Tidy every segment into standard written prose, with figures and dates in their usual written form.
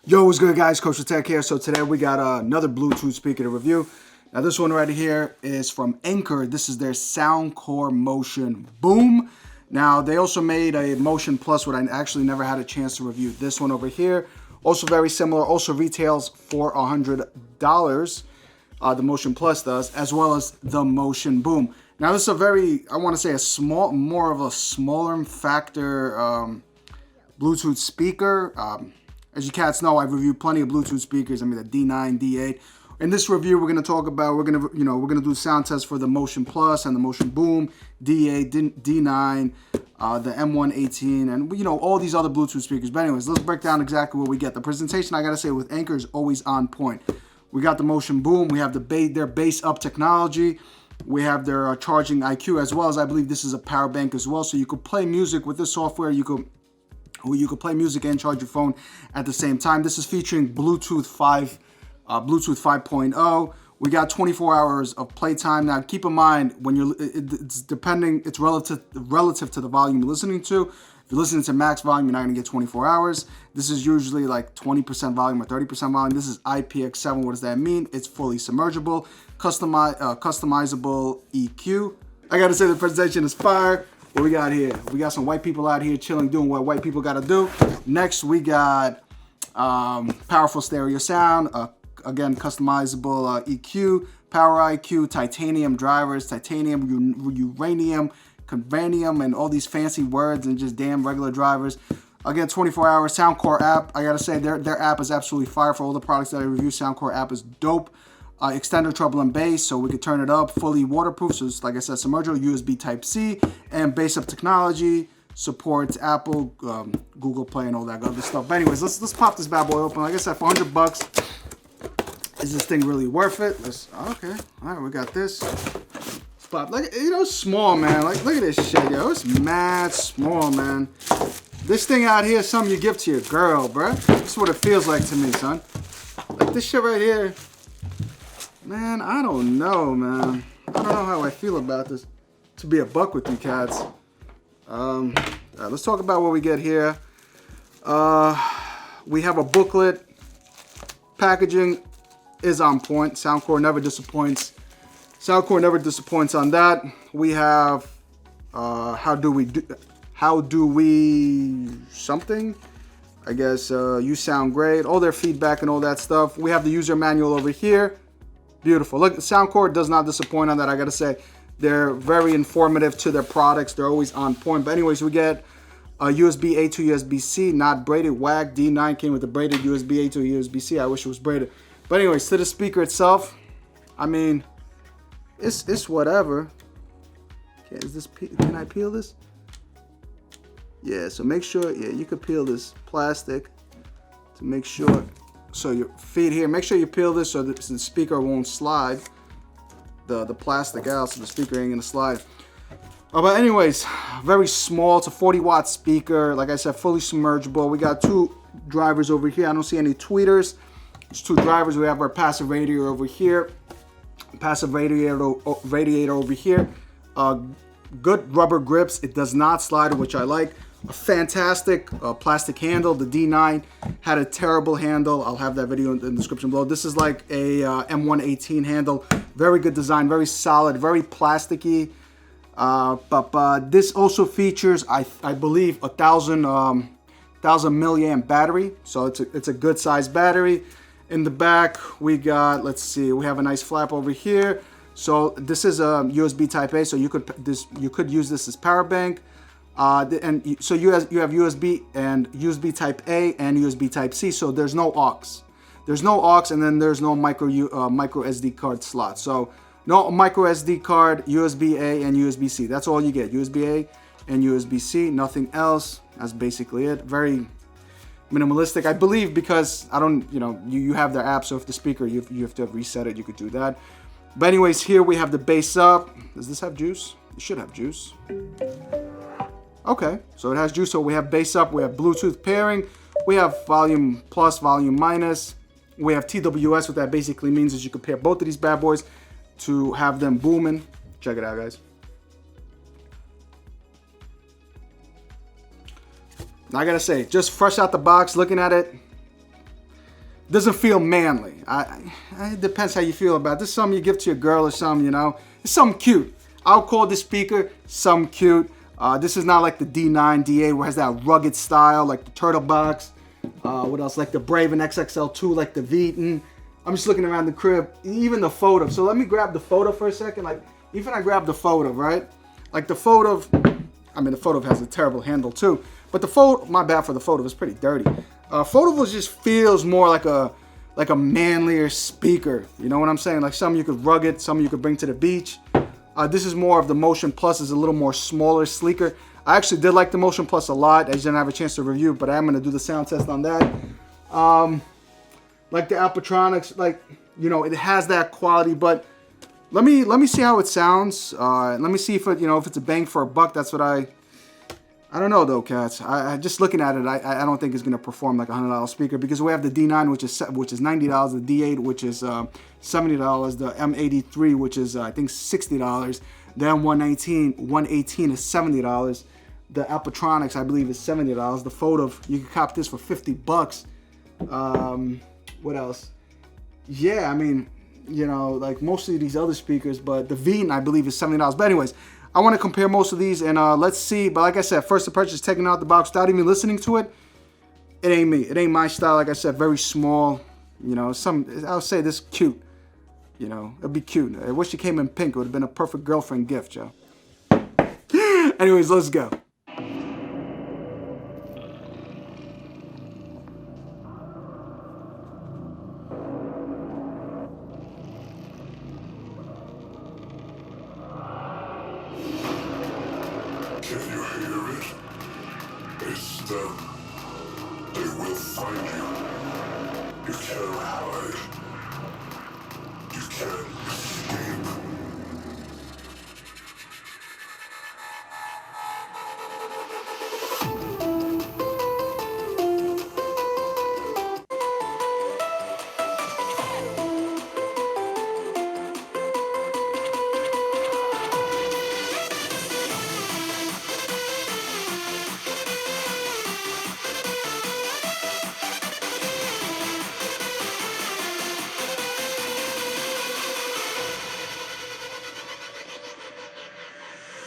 Yo, what's good, guys? Koshertech here. So today we got another Bluetooth speaker to review. Now this one right here is from Anker. This is their Soundcore Motion Boom. Now they also made a Motion Plus, but I actually never had a chance to review this one over here. Also very similar, also retails for $100. The Motion Plus does, as well as the Motion Boom. Now this is a very, I want to say more of a smaller factor Bluetooth speaker. As you cats know, I've reviewed plenty of Bluetooth speakers. I mean, the D9, D8. In this review, we're going to talk about, we're going to do sound tests for the Motion Plus and the Motion Boom, D8, D9, the M118, and all these other Bluetooth speakers. But anyways, let's break down exactly what we get. The presentation, I got to say, with Anker is always on point. We got the Motion Boom. We have their bass up technology. We have their charging IQ, as well as I believe this is a power bank as well. So you could play music with this software. You could play music and charge your phone at the same time. This is featuring Bluetooth 5.0. We got 24 hours of playtime. Now, keep in mind when it's relative to the volume you're listening to. If you're listening to max volume, you're not gonna get 24 hours. This is usually like 20% volume or 30% volume. This is IPX7. What does that mean? It's fully submergible, customizable EQ. I gotta say the presentation is fire. What we got here? We got some white people out here chilling, doing what white people gotta do. Next, we got powerful stereo sound, again, customizable EQ, power IQ, titanium drivers, titanium, uranium, convanium, and all these fancy words and just damn regular drivers. Again, 24 hours. Soundcore app, I gotta say, their app is absolutely fire. For all the products that I review, Soundcore app is dope. Extender treble and bass, so we could turn it up, fully waterproof, so it's, like I said, submergible, USB Type-C, and bass up technology, supports Apple, Google Play, and all that other stuff. But anyways, let's pop this bad boy open. Like I said, for $100, is this thing really worth it? Okay, all right, we got this. Let's pop, like, it's small, man. Like, look at this shit, yo. It's mad small, man. This thing out here is something you give to your girl, bruh. This is what it feels like to me, son. Like, this shit right here. Man, I don't know, man. I don't know how I feel about this, to be a buck with you cats. Let's talk about what we get here. We have a booklet. Packaging is on point. Soundcore never disappoints. Soundcore never disappoints on that. We have how do we something? I guess you sound great. All their feedback and all that stuff. We have the user manual over here. Beautiful. Look, Soundcore does not disappoint on that. I gotta say, they're very informative to their products. They're always on point. But anyways, we get a USB A to USB-C, not braided. WAG D9 came with a braided USB A to USB-C. I wish it was braided. But anyways, to the speaker itself, I mean, it's whatever. Okay, can I peel this? Yeah. So make sure. Yeah, you could peel this plastic to make sure. So your feet here, make sure you peel this so that the speaker won't slide the plastic out, so the speaker ain't gonna slide. But anyways, very small. It's a 40-watt speaker. Like I said, fully submergible. We got two drivers over here. I don't see any tweeters. It's two drivers. We have our passive radiator over here. Passive radiator over here. Good rubber grips. It does not slide, which I like. A fantastic plastic handle. The D9 had a terrible handle. I'll have that video in the description below. This is like a M118 handle. Very good design, very solid, very plasticky. But this also features, I believe, 1,000 milliamp battery. So it's a good size battery. In the back, we got, let's see, we have a nice flap over here. So this is a USB Type A. So you could use this as power bank. And so you have USB and USB Type A and USB Type C. So there's no aux. There's no aux, and then there's no micro SD card slot. So no micro SD card, USB A and USB C. That's all you get. USB A and USB C. Nothing else. That's basically it. Very minimalistic, I believe, because I don't, you have their app. So if the speaker you have to reset it, you could do that. But anyways, here we have the bass up. Does this have juice? It should have juice. Okay, so it has juice. So we have bass up, we have Bluetooth pairing, we have volume plus, volume minus, we have TWS. What that basically means is you can pair both of these bad boys to have them booming. Check it out, guys. Now I gotta say, just fresh out the box, looking at it, doesn't feel manly. It depends how you feel about it. This is something you give to your girl or something, you know. It's something cute. I'll call this speaker something cute. This is not like the D9, D8 where it has that rugged style, like the Turtle Box. What else? Like the Braven XXL2, like the Veton. I'm just looking around the crib. Even the photo. So let me grab the photo for a second. Like, even I grab the photo, right? Like the photo, I mean, the photo has a terrible handle too. But the photo, my bad for the photo, it's pretty dirty. Photo just feels more like a manlier speaker. You know what I'm saying? Like something you could rugged, something you could bring to the beach. This is more of the Motion Plus, is a little more smaller, sleeker. I actually did like the Motion Plus a lot. I just didn't have a chance to review it, but I am gonna do the sound test on that. Like the Alpatronics, like, you know, it has that quality, but let me see how it sounds. Let me see if it, you know, if it's a bang for a buck. That's what I don't know though, cats. I just looking at it, I don't think it's gonna perform like a $100 speaker, because we have the D9, which is $90, the D8, which is $70, the M83, which is I think $60, the M118 is $70, the Alpatronics I believe is $70. The Photo, you can cop this for $50. What else? Yeah, I mean, you know, like most of these other speakers, but the Veton I believe is $70. But anyways, I want to compare most of these, and let's see. But like I said, first to purchase, taking out the box without even listening to it, it ain't me. It ain't my style. Like I said, very small. You know, I'll say this cute. You know, it'd be cute. I wish it came in pink. It would have been a perfect girlfriend gift, Joe. Anyways, let's go. Can you hear it? It's them. They will find you. You can't hide. You can't escape.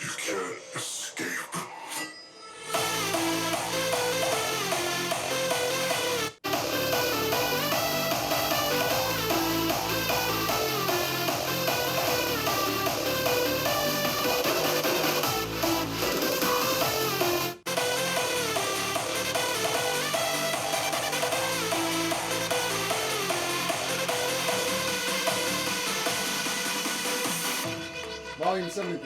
You can't escape. Volume 70%.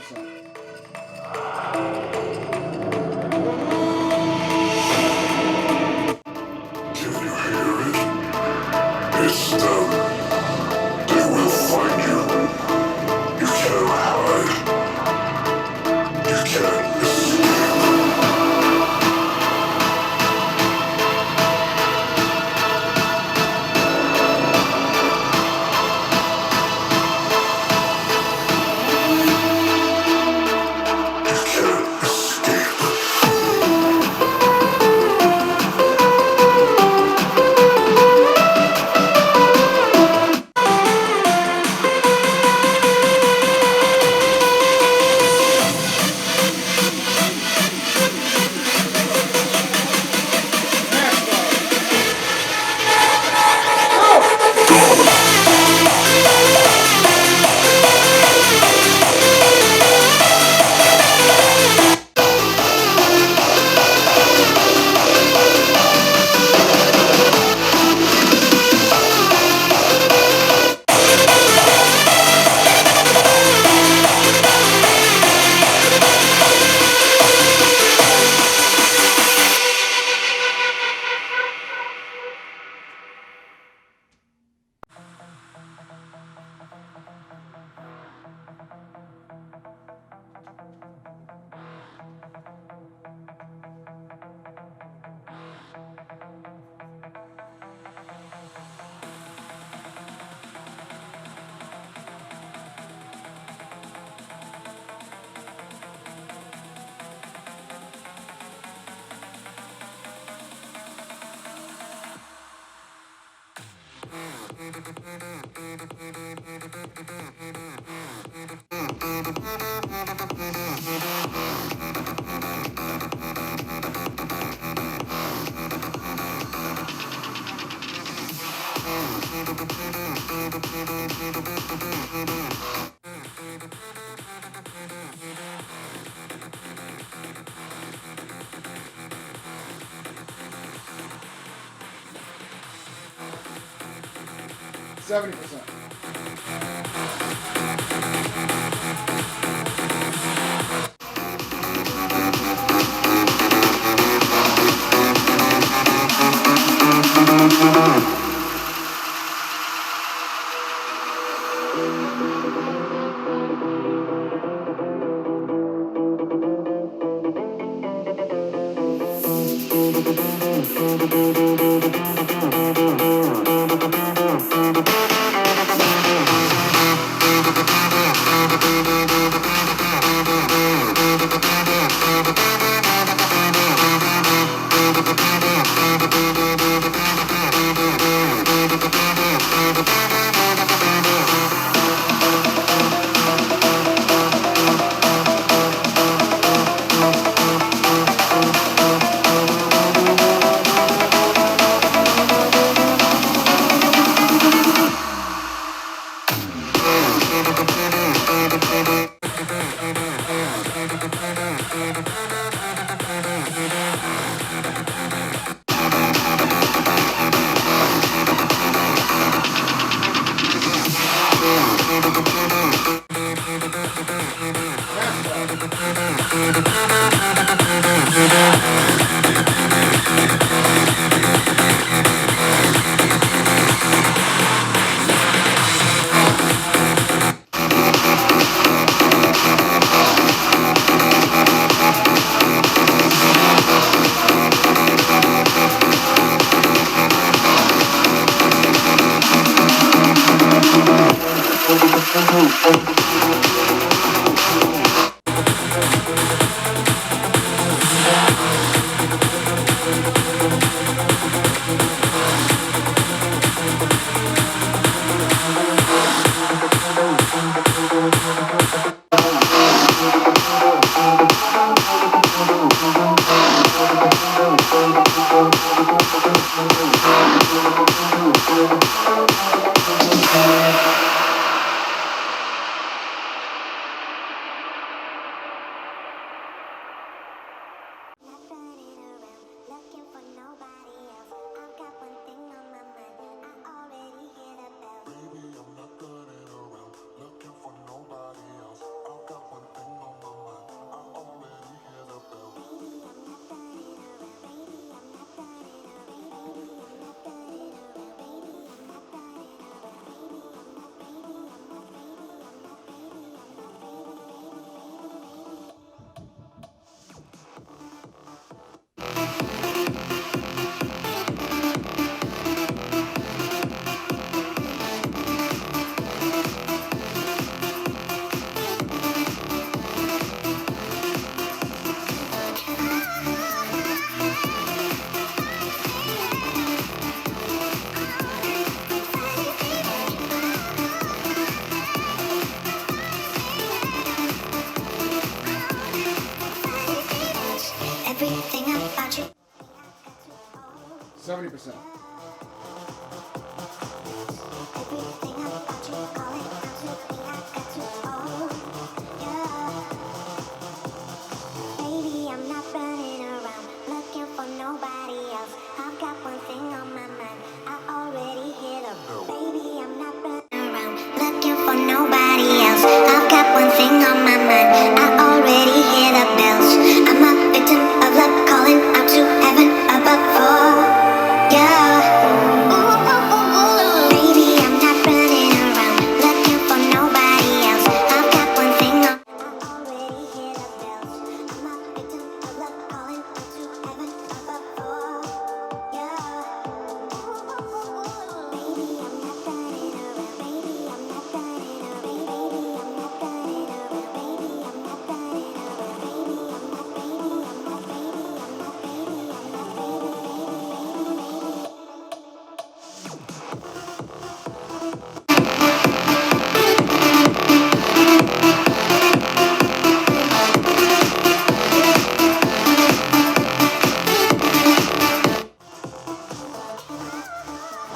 Can you hear it? It's them. They will find you. You can't hide. You can't escape. You can't escape. 70%.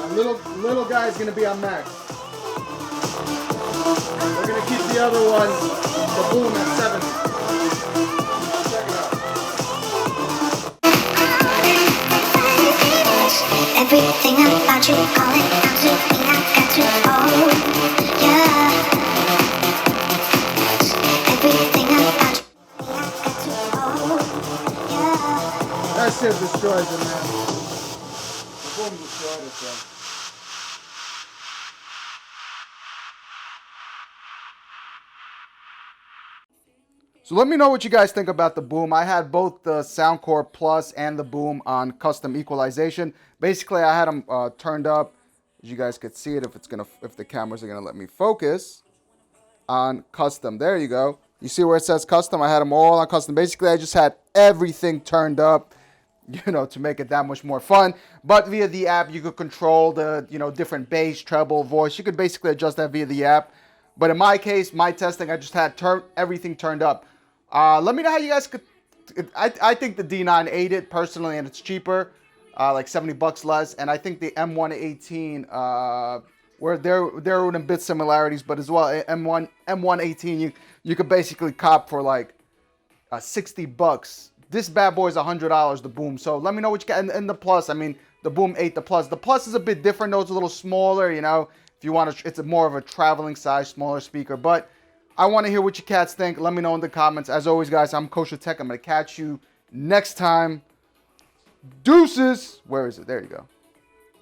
Little guy is gonna be on max. We're gonna keep the other one, the boom, at 70. Check it out. Everything about you calling out to me, I got to hold, yeah. Everything about you, I got to hold, yeah. That shit destroys it, man. The boom destroyed it, bro. So let me know what you guys think about the boom. I had both the Soundcore Plus and the boom on custom equalization. Basically, I had them turned up. As you guys could see it, if the cameras are gonna let me focus on custom. There you go. You see where it says custom? I had them all on custom. Basically, I just had everything turned up, you know, to make it that much more fun. But via the app, you could control the, you know, different bass, treble, voice. You could basically adjust that via the app. But in my case, my testing, I just had everything turned up. Let me know how you guys could. I think the D9 ate it personally, and it's cheaper, like $70 less. And I think the M118, where there were a bit similarities, but as well, M118, you could basically cop for like $60. This bad boy is $100, the boom. So let me know what you got. And the plus, I mean, the boom ate the plus. The plus is a bit different though; it's a little smaller. You know, if you want to, it's more of a traveling size, smaller speaker, but. I want to hear what you cats think. Let me know in the comments. As always, guys, I'm Koshertech. I'm going to catch you next time. Deuces. Where is it? There you go.